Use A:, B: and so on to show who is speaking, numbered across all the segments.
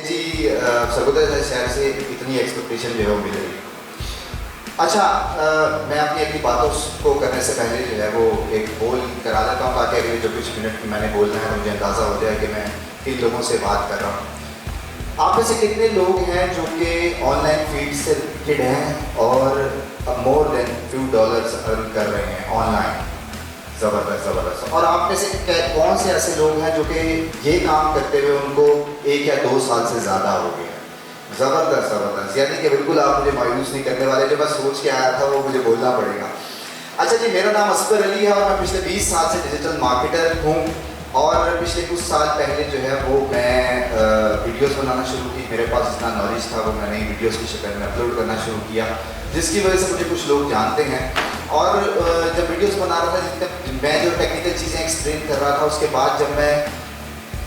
A: जी सरगोदा शहर से इतनी एक्सपेक्टेशन जो है वो मिल रही है। अच्छा, मैं अपनी अगली बातों को करने से पहले जो है वो एक बोल करा देता हूँ ताकि अगले जो कुछ मिनट मैंने बोलना है मुझे अंदाज़ा हो जाए कि मैं किन लोगों से बात कर रहा हूँ। आप में से कितने लोग हैं जो कि ऑनलाइन फील्ड से रिलेटेड हैं और more than few dollars earn कर रहे हैं ऑनलाइन? ज़बरदस्त ज़बरदस्त। और आप में से कौन से ऐसे लोग हैं जो कि ये काम करते हुए उनको 1 या 2 साल से ज़्यादा हो गए? ज़बरदस्त ज़बरदस्त, यानी कि बिल्कुल आप मुझे मायूस नहीं करने वाले। जो मैं सोच के आया था वो मुझे बोलना पड़ेगा। अच्छा जी, मेरा नाम असगर अली है और मैं पिछले 20 साल से डिजिटल मार्केटर हूँ। और पिछले कुछ साल पहले जो है वो मैं वीडियोस बनाना शुरू की। मेरे पास जितना नॉलेज था वो मैंने वीडियोस की शक्ल में अपलोड करना शुरू किया, जिसकी वजह से मुझे कुछ लोग जानते हैं। और जब वीडियोस बना रहा था, जितने मैं जो टेक्निकल चीज़ें एक्सप्लेन कर रहा था, उसके बाद जब मैं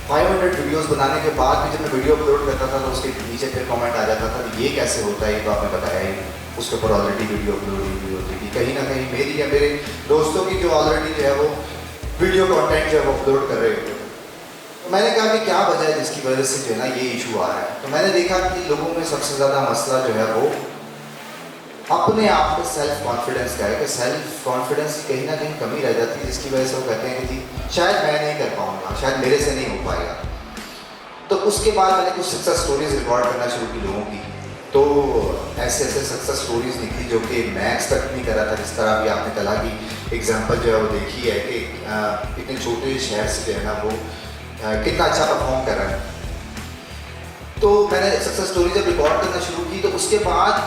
A: 500 वीडियोस बनाने के बाद भी जब मैं वीडियो अपलोड करता था तो उसके नीचे फिर कमेंट आ जाता था कि ये कैसे होता है, ये तो आपने बताया ही नहीं। उसके ऊपर ऑलरेडी वीडियो अपलोड हुई होती थी। कहीं ना कहीं मेरी या मेरे दोस्तों की जो ऑलरेडी जो है वो वीडियो कंटेंट जो है वो अपलोड कर रहे होते थे। तो मैंने कहा कि क्या वजह है जिसकी वजह से जो है ना ये इशू आ रहा है। तो मैंने देखा कि लोगों में सबसे ज़्यादा मसला जो है वो अपने आप पे सेल्फ कॉन्फिडेंस का है, कि सेल्फ कॉन्फिडेंस की कहीं ना कहीं कमी रह जाती है, जिसकी वजह से वो कहते हैं कि जी शायद मैं नहीं कर पाऊँगा, शायद मेरे से नहीं हो पाएगा। तो उसके बाद मैंने कुछ सक्सेस स्टोरीज रिकॉर्ड करना शुरू की लोगों की। तो ऐसे ऐसे सक्सेस स्टोरीज निकली जो कि मैं एक्सपेक्ट नहीं कर रहा था। जिस तरह अभी आपने कला की एग्जांपल जो है वो देखी है कि इतने छोटे शहर से जो है ना वो कितना अच्छा परफॉर्म कर रहा है। तो मैंने सक्सेस स्टोरी जब रिकॉर्ड करना शुरू की तो उसके बाद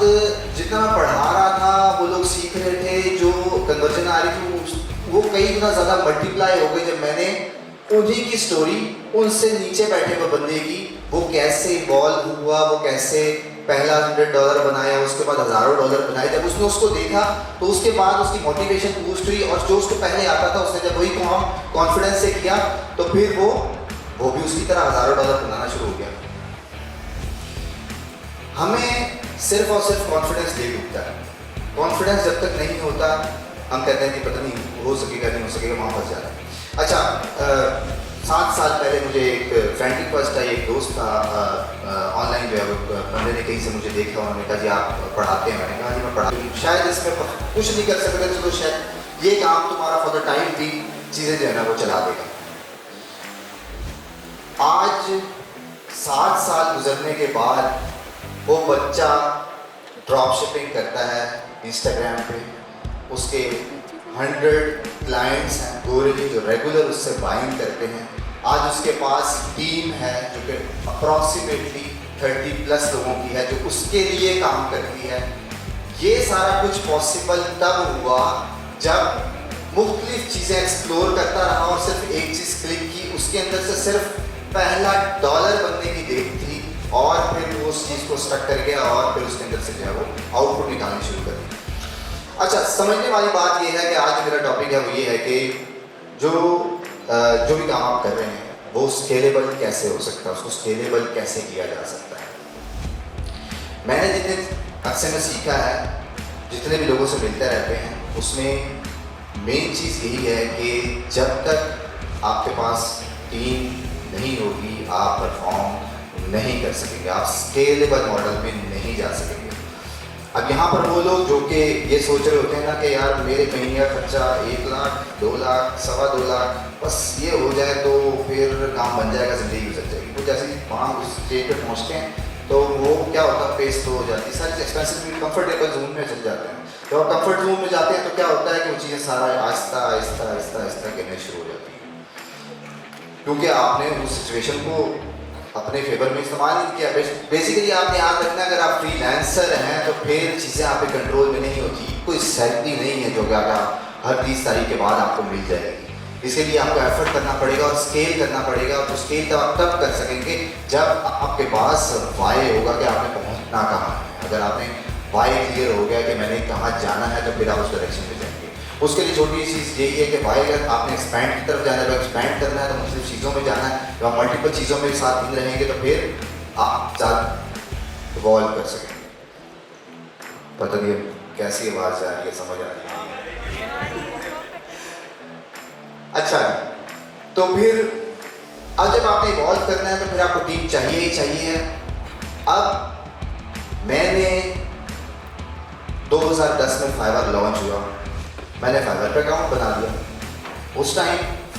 A: जितना मैं पढ़ा रहा था वो लोग सीख रहे थे, जो कन्वर्जन आ रही थी वो कई गुना ज़्यादा मल्टीप्लाई हो गई जब मैंने उन्हीं की स्टोरी उनसे नीचे बैठे हुए बंदे की, वो कैसे इवॉल्व हुआ, वो कैसे पहला $100 बनाया, उसके बाद हज़ारों डॉलर बनाए। जब उसने उसको देखा तो उसके बाद उसकी मोटिवेशन बूस्ट हुई, और जो उसको पहले आता था उसने जब वही काम कॉन्फिडेंस से किया तो फिर वो भी उसकी तरह हज़ारों डॉलर बनाना शुरू हो गया। हमें सिर्फ और सिर्फ कॉन्फिडेंस ले डूबता है। कॉन्फिडेंस जब तक नहीं होता हम कहते हैं कि पता नहीं हो सकेगा नहीं हो सकेगा, वहाँ फंस जाता है। अच्छा, 7 साल पहले मुझे एक फ्रेंड रिक्वेस्ट आई, एक दोस्त था ऑनलाइन जो है वो बंदे ने कहीं से मुझे देखा, उन्होंने कहा जी आप पढ़ाते हैं। मैंने कहा जी मैं पढ़ाती हूँ, शायद इसमें कुछ नहीं कर सकते तो शायद ये काम तुम्हारा फॉर द टाइम भी चीज़ें जो है ना वो चला देगा। आज 7 साल गुजरने के बाद वो बच्चा ड्रॉप शिपिंग करता है इंस्टाग्राम पे, उसके 100 क्लाइंट्स हैं गोरे जो रेगुलर उससे बाइंग करते हैं। आज उसके पास टीम है जो कि अप्रॉक्सीमेटली 30+ लोगों की है जो उसके लिए काम करती है। ये सारा कुछ पॉसिबल तब हुआ जब मुख्तलिफ चीज़ें एक्सप्लोर करता रहा और सिर्फ एक चीज़ क्लिक की, उसके अंदर से सिर्फ पहला डॉलर बनने की देख थी और फिर वो उस चीज़ को स्टक कर गया और फिर उसके अंदर से जो है वो आउटपुट निकालनी शुरू कर दी। अच्छा, समझने वाली बात ये है कि आज मेरा टॉपिक है वो ये है कि जो भी काम आप कर रहे हैं वो स्केलेबल कैसे हो सकता है, उसको स्केलेबल कैसे किया जा सकता है। मैंने जितने अरसे में सीखा है, जितने भी लोगों से मिलते रहते हैं, उसमें मेन चीज़ यही है कि जब तक आपके पास टीम नहीं होगी आप परफॉर्म नहीं कर सकेंगे, आप स्केलेबल मॉडल में नहीं जा सकेंगे। अब यहाँ पर वो लोग जो कि ये सोच रहे होते हैं ना कि यार मेरे महीने का खर्चा 1 लाख 2 लाख 2.25 लाख बस ये हो जाए तो फिर काम बन जाएगा, ज़िंदगी गुजर जाएगी। वो जैसे ही वहाँ उस स्टेज पे पहुँचते हैं तो वो क्या होता है, पेस तो हो जाती है, सारी एक्सपेंसिव भी कंफर्टेबल जोन में चल जाते हैं। जब आप कंफर्ट जोन में जाते हैं तो क्या होता है कि वो चीज़ें सारा आहिस्ता आहिस्ता आहिस्ता आहिस्ता गिरने शुरू हो जाती है, क्योंकि आपने उस सिचुएशन को अपने फेवर में इस्तेमाल नहीं किया। बेसिकली आपने याद रखना, अगर आप फ्रीलांसर हैं तो फिर चीज़ें आपके कंट्रोल में नहीं होती। कोई सैलरी नहीं है जो कि आप हर 30 तारीख के बाद आपको मिल जाएगी। इसके लिए आपको एफर्ट करना पड़ेगा और स्केल करना पड़ेगा। और तो स्केल आप तब कर सकेंगे जब आपके पास वाई होगा कि आपने पहुँचना कहाँ है। अगर आपने वाई क्लियर हो गया कि मैंने कहाँ जाना है तो फिर आप उस डायरेक्शन में जाएंगे। उसके लिए छोटी चीज़ यही है कि भाई अगर आपने एक्सपैंड की तरफ जाना है, एक्सपैंड करना है तो मुख्तलिफ चीज़ों में जाना है, जब आप मल्टीपल चीज़ों में साथ दिन रहेंगे तो फिर आप ज़्यादा इवॉल्व कर सकेंगे। पता नहीं कैसी आवाज़ आ रही है, समझ आ रही है। अच्छा, तो फिर अब जब आपने इवॉल्व करना है तो फिर आपको टीम चाहिए ही चाहिए है। अब मैंने 2010 में फाइवर लॉन्च हुआ, मैंने फाइवर पे अकाउंट बना लिया। उस टाइम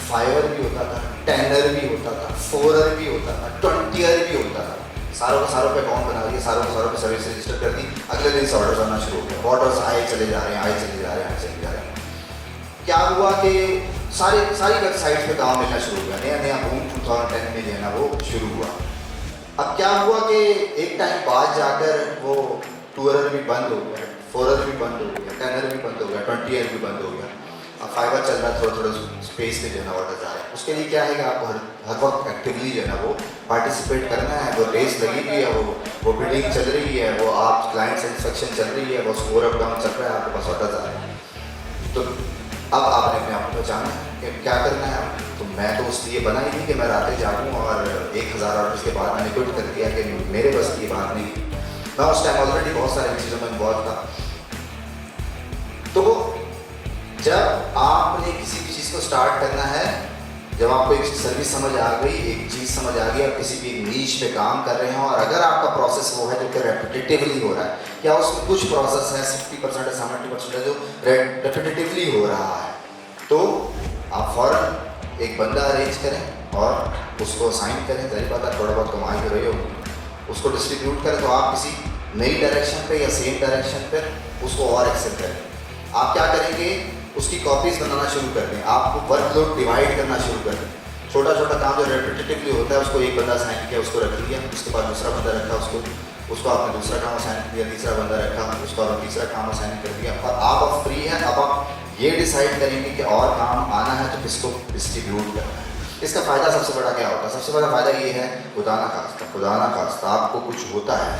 A: फाइवर भी होता था, टेनर भी होता था, फोरर भी होता था, 20 भी होता था। सारों पे अकाउंट बना दिया, सारों पे सर्विस रजिस्टर कर दी। अगले दिन से ऑर्डर्स आना शुरू हो गया, ऑर्डर्स आए चले जा रहे हैं, आए चले जा रहे हैं, आए चले जा रहे हैं। क्या हुआ कि सारी वेबसाइट्स पे काम मिलना शुरू हो गया। नया बूम 2010 में जो है ना वो शुरू हुआ। अब क्या हुआ कि एक टाइम बाद जाकर वो टूरर भी बंद हो गया, फोरर भी बंद हो गया, टेनर भी बंद हो गया, 20 भी बंद हो गया। अब फाइवर चल रहा है, थोड़ा स्पेस पे जो है ना ऑर्डर आ रहे हैं। उसके लिए क्या है कि आपको हर वक्त एक्टिवली जो है ना वो पार्टिसिपेट करना है। वो रेस लगी हुई है, वो बिल्डिंग चल रही है, वो आप क्लाइंट सेटिस्फेक्शन चल रही है, वो स्कोर अप डाउन चल रहा है, आपके पास ऑर्डर आ रहे हैं। तो अब आपने अपने आप को पहचाना है कि क्या करना है। तो मैं तो इसलिए बना ही नहीं कि मैं रातें जागूँ और 1000 ऑर्डर्स के बाद मैंने क्विट कर दिया कि मेरे बस की बात नहीं। मैं उस टाइम ऑलरेडी बहुत सारी चीज़ों में इन्वॉल्व था। तो जब आपने किसी भी चीज़ को स्टार्ट करना है, जब आपको एक सर्विस समझ आ गई, एक चीज़ समझ आ गई, आप किसी भी नीश पे काम कर रहे हैं और अगर आपका प्रोसेस वो है जो कि रेपिटेटिवली हो रहा है, या उसमें कुछ प्रोसेस है 60% या 70% है जो रेपिटेटिवली हो रहा है, तो आप फ़ौरन एक बंदा अरेंज करें और उसको असाइन करें। तरी बात है, थोड़ा बहुत कमाई हो रही होगी, उसको डिस्ट्रीब्यूट करें। तो आप किसी नई डायरेक्शन पे या सेम डायरेक्शन पर उसको और एक्सेल करें। आप क्या करेंगे, उसकी कॉपीज बनाना शुरू कर दें। आपको वर्कलोड डिवाइड करना शुरू कर दें। छोटा काम जो रेपिटेटिवली होता है उसको एक बंदा असाइन किया, उसको रख लिया, उसके बाद दूसरा बंदा रखा, उसको आपने दूसरा काम असाइन किया, तीसरा बंदा रखा, उसको आपने तीसरा काम असाइन कर दिया। और आप फ्री हैं। अब आप ये डिसाइड करेंगे कि और काम आना है तो किसको डिस्ट्रीब्यूट करना है। इसका फ़ायदा सबसे बड़ा क्या होता है? सबसे बड़ा फ़ायदा ये है, खुदा ना खास्ता आपको कुछ होता है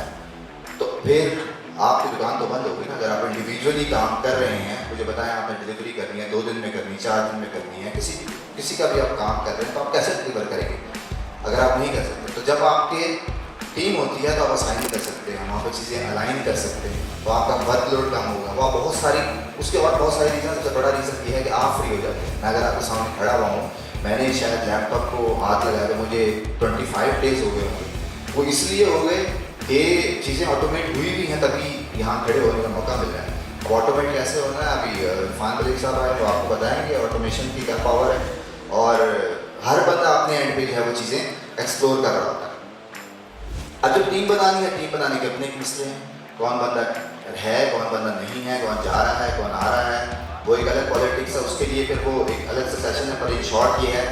A: तो फिर आपकी दुकान तो बंद होगी ना। अगर आप इंडिविजुअली काम कर रहे हैं, मुझे बताएं आपने डिलीवरी करनी है, 2 दिन में करनी, 4 दिन में करनी है, किसी का भी आप काम कर रहे हैं, तो आप कैसे डिलीवर करेंगे अगर आप नहीं कर सकते? तो जब आपके टीम होती है तो आप असाइन कर सकते हैं, वहाँ पर चीज़ें अलाइन कर सकते हैं, तो आपका वर्कलोड कम होगा। वहाँ बहुत सारी उसके बाद बहुत सारी रीज़न, सबसे बड़ा रीज़न ये है कि आप फ्री हो जाते हैं। मैं अगर आपके सामने खड़ा हुआ हूँ, मैंने शायद लैपटॉप को हाथ लगाया तो मुझे 25 डेज़ हो गए होंगे। वो इसलिए हो गए कि चीज़ें ऑटोमेट हुई भी हैं, तभी यहाँ खड़े होने का मौका मिल रहा है। अब ऑटोमेट कैसे होना है, अभी इरफान मलिक साहब आए तो आपको बताएंगे ऑटोमेशन की क्या पावर है। और हर बंदा अपने एंड पे जो है वो चीज़ें एक्सप्लोर कर रहा होता है। अब जब टीम बनानी है, टीम बनाने के अपने एक मसले हैं, कौन बंदा है, कौन बंदा नहीं है, कौन जा रहा है, कौन आ रहा है, वो एक अलग पॉलिटिक्स है। उसके लिए फिर वो एक अलग से सेशन है। पर इन शॉर्ट ये है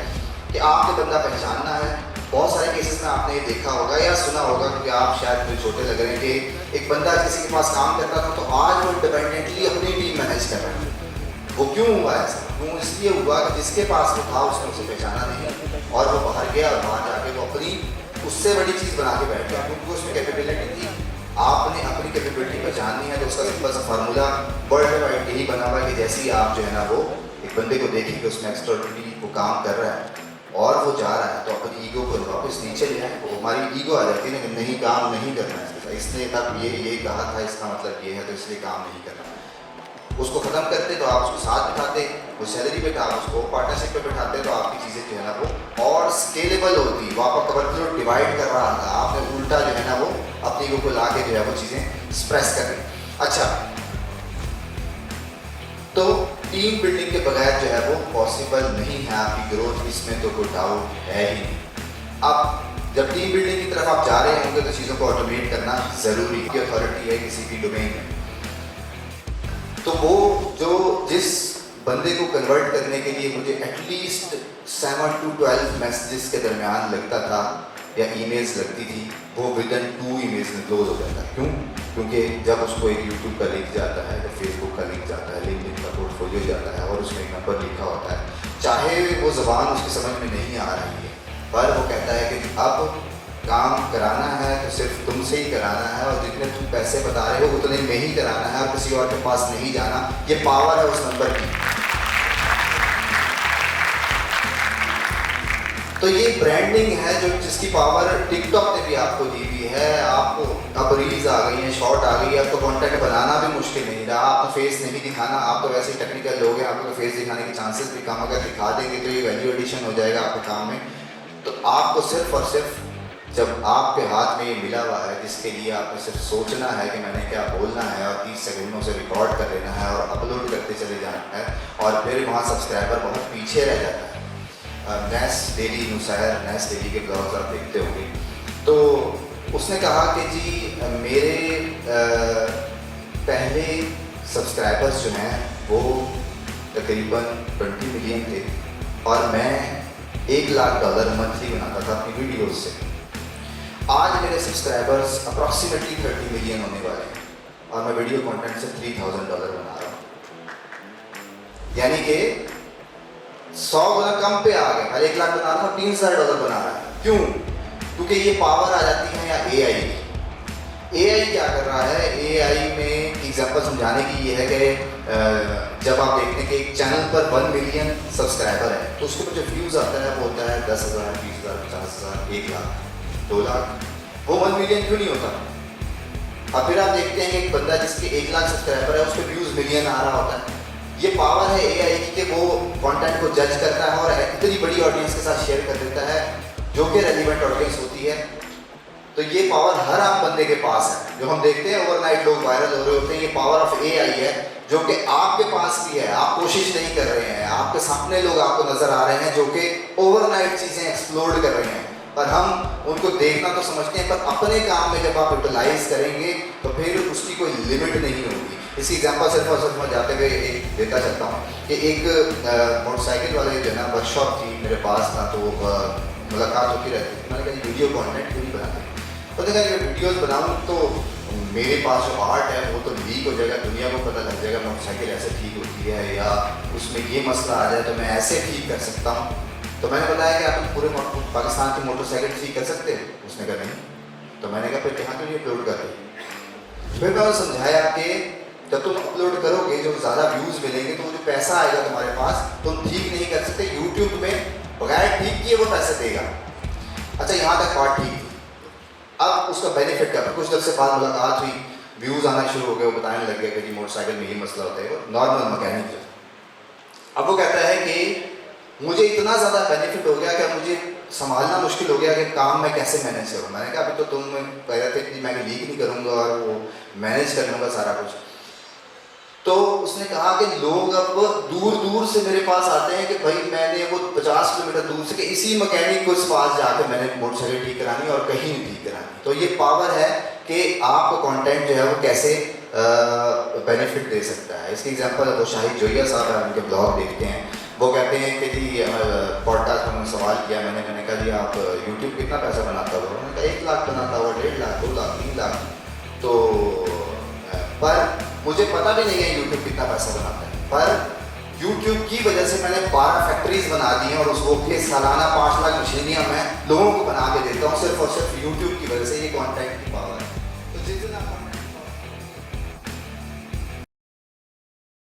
A: कि आपने बंदा पहचानना है। बहुत सारे केसेस में आपने ये देखा होगा या सुना होगा, क्योंकि आप शायद कोई छोटे लग रहे हैं, कि एक बंदा किसी के पास काम करता था तो आज वो इंडिपेंडेंटली अपनी टीम मैनेज कर रहा है। वो क्यों हुआ ऐसा? क्यों? इसलिए हुआ कि जिसके पास वो था उसने उसे पहचाना नहीं और वो बाहर गया और बाहर जाके वो अपनी उससे बड़ी चीज़ बना के बैठ गया, क्योंकि उसमें कैपेबिलिटी थी। आपने अपनी कैपेबिलिटी पहचाननी है तो उसका सिंपल सा फार्मूला वर्ल्ड वाइड यही बना हुआ है कि जैसे ही आप जो है ना वो एक बंदे को देखेंगे उसमें एक्स्ट्राऑर्डिनरी वो काम कर रहा है और वो जा रहा है, तो अपनी ईगो को वापस नीचे ले आए। तो हमारी ईगो आ जाती है ना कि नहीं, काम नहीं करना है, इसने तब ये कहा था, इसका मतलब ये है तो इसलिए काम नहीं करना। उसको ख़त्म करते तो आप उसको साथ बिठाते, वो सैलरी पे था, आप उसको पार्टनरशिप पे बिठाते तो आपकी चीज़ें जो है ना वो और स्केलेबल होती। वो आपका वर्कलोड डिवाइड कर रहा था, आपने उल्टा जो है ना वो अपनी ईगो को ला के जो है वो चीज़ें एक्सप्रेस कर रही। अच्छा, तो टीम बिल्डिंग के बगैर जो है वो पॉसिबल नहीं है आपकी ग्रोथ, इसमें तो कोई डाउट है ही नहीं। अब जब टीम बिल्डिंग की तरफ आप जा रहे होंगे तो चीज़ों को ऑटोमेट करना ज़रूरी है। अथॉरिटी है किसी भी डोमेन में, तो वो जो जिस बंदे को कन्वर्ट करने के लिए मुझे एटलीस्ट 7 to 12 मैसेजेस के दरमियान लगता था या ईमेल्स लगती थी, वो विदिन 2 ईमेल्स में क्लोज हो जाता है। क्यों? क्योंकि जब उसको एक यूट्यूब का लिंक जाता है, तो फेसबुक का लिंक जाता है, लिंक्डइन का पोर्टफोलियो जाता है और उसमें एक नंबर लिखा होता है। चाहे वो ज़बान उसकी समझ में नहीं आ रही है, पर वो कहता है कि अब काम कराना है तो सिर्फ तुमसे ही कराना है और जितने तुम पैसे बता रहे हो उतने में ही कराना है और किसी और के पास नहीं जाना। ये पावर है उस नंबर की। तो ये ब्रांडिंग है जो जिसकी पावर टिकटॉक ने भी आपको दी हुई है। आपको अब रील्स आ गई हैं, शॉर्ट आ गई है, आपको कंटेंट बनाना भी मुश्किल नहीं रहा। आपको फेस नहीं दिखाना, आप तो वैसे ही टेक्निकल लोग हैं, आपको फेस दिखाने के चांसेस भी कम, अगर दिखा देंगे तो ये वैल्यू एडिशन हो जाएगा आपके काम में। तो आपको सिर्फ और सिर्फ जब आपके हाथ में ये मिला हुआ है जिसके लिए आपने सिर्फ सोचना है कि मैंने क्या बोलना है और 30 सेकंड में उसे रिकॉर्ड कर लेना है और अपलोड करते चले जाना है और फिर वहाँ सब्सक्राइबर बहुत पीछे रह जाता है। नैस डेली नुसैर, नैस डेली के ब्लॉग्स आप देखते होंगे, तो उसने कहा कि जी मेरे पहले सब्सक्राइबर्स जो हैं वो तकरीबन 20 मिलियन थे और मैं $1 लाख मंथली बनाता था अपनी वीडियोस से। आज मेरे सब्सक्राइबर्स अप्रॉक्सीमेटली 30 मिलियन होने वाले हैं और मैं वीडियो कंटेंट से $3000 बना रहा हूँ, यानी कि 100 गुना कम पे आ गए। पहले 1 लाख बना रहा था, $3000 बना रहा है। क्यों? क्योंकि ये पावर आ जाती है या एआई की। एआई क्या कर रहा है? एआई में एग्जांपल समझाने की ये है कि जब आप देखते हैं कि एक चैनल पर 1 मिलियन सब्सक्राइबर है तो उसके ऊपर जो व्यूज़ आता है वो होता है 10,000, 20,000, 50,000, 1 लाख, 2 लाख। वो 1 मिलियन क्यों नहीं होता? अब फिर आप देखते हैं कि एक बंदा जिसके 1 लाख सब्सक्राइबर है उसके व्यूज़ मिलियन आ रहा होता है। ये पावर है एआई की कि वो कंटेंट को जज करता है और इतनी बड़ी ऑडियंस के साथ शेयर कर देता है जो कि रेलिवेंट ऑडियंस होती है। तो ये पावर हर आम बंदे के पास है। जो हम देखते हैं ओवरनाइट लोग वायरल हो रहे होते हैं, ये पावर ऑफ एआई है जो कि आपके पास भी है। आप कोशिश नहीं कर रहे हैं, आपके सामने लोग आपको नजर आ रहे हैं जो कि ओवरनाइट चीज़ें एक्सप्लोर कर रहे हैं, पर हम उनको देखना तो समझते हैं, पर अपने काम में जब आप यूटिलाइज करेंगे तो फिर उसकी कोई लिमिट नहीं होगी। इसी एग्जाम्पल सिर्फ और सिर्फ मैं जाते हुए एक देता चलता हूँ कि एक मोटरसाइकिल वाले जो है ना वर्कशॉप थी मेरे पास था, तो मुलाकात होती रहती थी। मैंने कहा वीडियो कॉन्टेंट क्यों नहीं बनाते? तो देखा मैं वीडियोस बनाऊँ तो मेरे पास जो आर्ट है वो तो लीक हो जाएगा, दुनिया को पता लग जाएगा मोटरसाइकिल ऐसे ठीक होती है या उसमें ये मसला आ जाए तो मैं ऐसे ठीक कर सकता हूँ। तो मैंने बताया कि आप पूरे पाकिस्तान की मोटरसाइकिल ठीक कर सकते हैं? उसने कहा नहीं। तो मैंने कहा फिर यहाँ क्यों नहीं अपलोड कर रही? फिर मैंने समझाया कि जब तुम अपलोड करोगे जो ज़्यादा व्यूज़ मिलेंगे तो वो जो पैसा आएगा तुम्हारे पास तुम ठीक नहीं कर सकते। यूट्यूब में बगैर ठीक किए वो पैसे देगा। अच्छा, यहाँ तक बात ठीक थी। अब उसका बेनिफिट क्या? कुछ देर से बाद मुलाकात हुई, व्यूज़ आना शुरू हो गए, वो बताने लग गया कि जी मोटरसाइकिल में ये मसला होता है। वो नॉर्मल मैकेनिक है। अब वो कहता है कि मुझे इतना ज़्यादा बेनिफिट हो गया कि मुझे संभालना मुश्किल हो गया कि काम मैं कैसे मैनेज करूँ। मैंने कहा अभी तो तुम कह रहे थे कि मैं लीक नहीं करूँगा और वो मैनेज कर लूँगा सारा कुछ। तो उसने कहा कि लोग अब दूर दूर से मेरे पास आते हैं कि भाई मैंने वो 50 किलोमीटर दूर से कि इसी मैकेनिक को इस पास जाकर मैंने मोटरसाइकिल ठीक करानी और कहीं नहीं ठीक करानी। तो ये पावर है कि आपको कंटेंट जो है वो कैसे बेनिफिट दे सकता है। इसकी एग्जांपल वो शाहिद जोइया साहब है, उनके ब्लॉग देखते हैं। वो कहते हैं कि जी पॉडकास्ट में उन्होंने सवाल किया, मैंने कहा जी आप यूट्यूब कितना पैसा बनाता हो? उन्होंने कहा 1 लाख बनाता हुआ, 1.5 लाख, 2 लाख, 3 लाख। तो पर मुझे पता भी नहीं है यूट्यूब कितना पैसा बनाता है, पर यूट्यूब की वजह से मैंने 12 फैक्ट्रीज बना दी हैं और उसको के सालाना 5 लाख मशीनियाँ मैं लोगों को बना के देता हूँ सिर्फ और सिर्फ यूट्यूब की वजह से। ये कंटेंट की पावर है। तो जिस दिन आप